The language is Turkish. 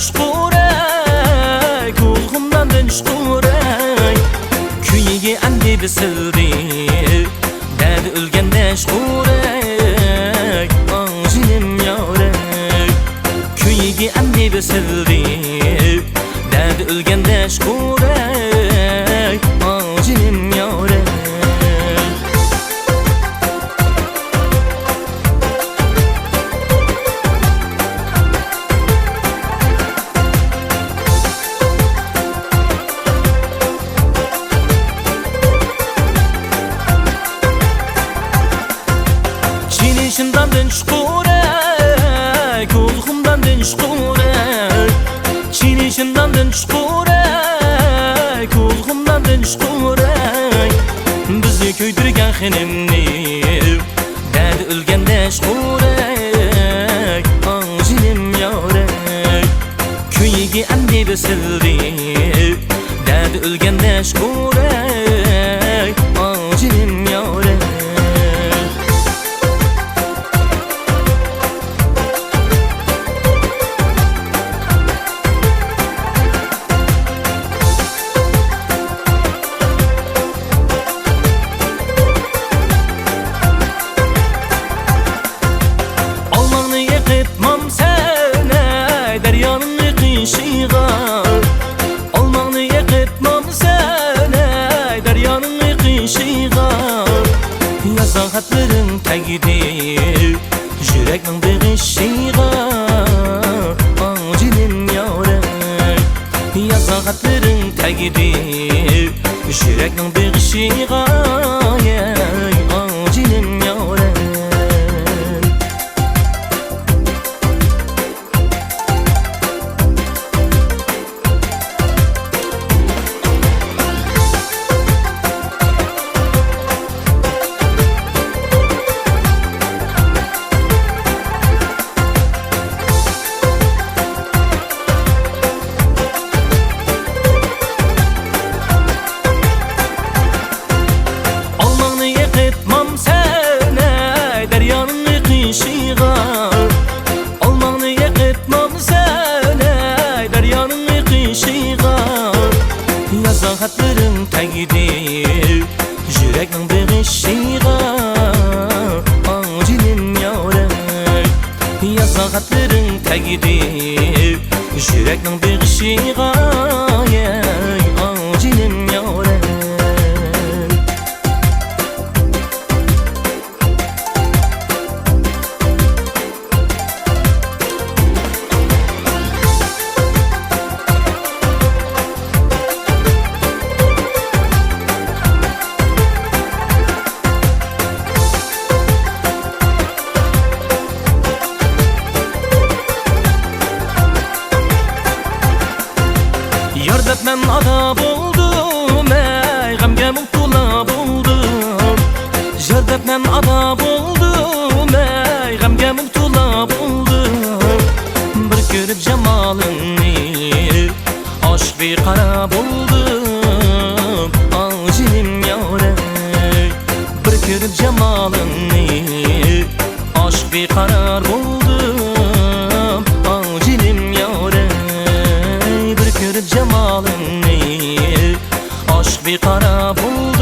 çukuray, kulğumdan dön çukuray. Kuyigi andi bisildi, derdi ölgende çukuray. Jinim yaray, kuyigi andi bisildi, derdi ölgende çukuray. Jinim yaray. Çinişimden dön çukuray, kulğumdan dön çukuray. Çinişimden dön çukuray, kulğumdan dön çukuray. Bizi köydürgen xenimni, derdi ölgende çukuray. Jinim yaray, kuyigi andi bisildi, derdi ölgende çukuray. Jinim yaray. Olmağını yıkıtmam sene, deryanın yıkışığa. Yazan hatların tagidi, yüreknin değişiğa. Jinim yaray, yazan hatların tagidi, yüreknin değişiğa. Jinim yaray. Olmağını yıkıtmam sene, deryanın yıkışığa. Yazan hatların tagidi, yüreknin değişiğa. Jinim yaray, yazan hatların tagidi, yüreknin değişiğa. Jinim yaray. Yardab men ada buldum, ey gamga mubtala buldum. Yardab men ada buldum, ey gamga mubtala buldum. Bir ko'rib jamalingni, aşk bir qara buldum. Jinim yaray, bir ko'rib jamalingni, aşk bir qarar buldum. Jinim yaray, bir ko'rib jamalingni, aşk bir qara buldum.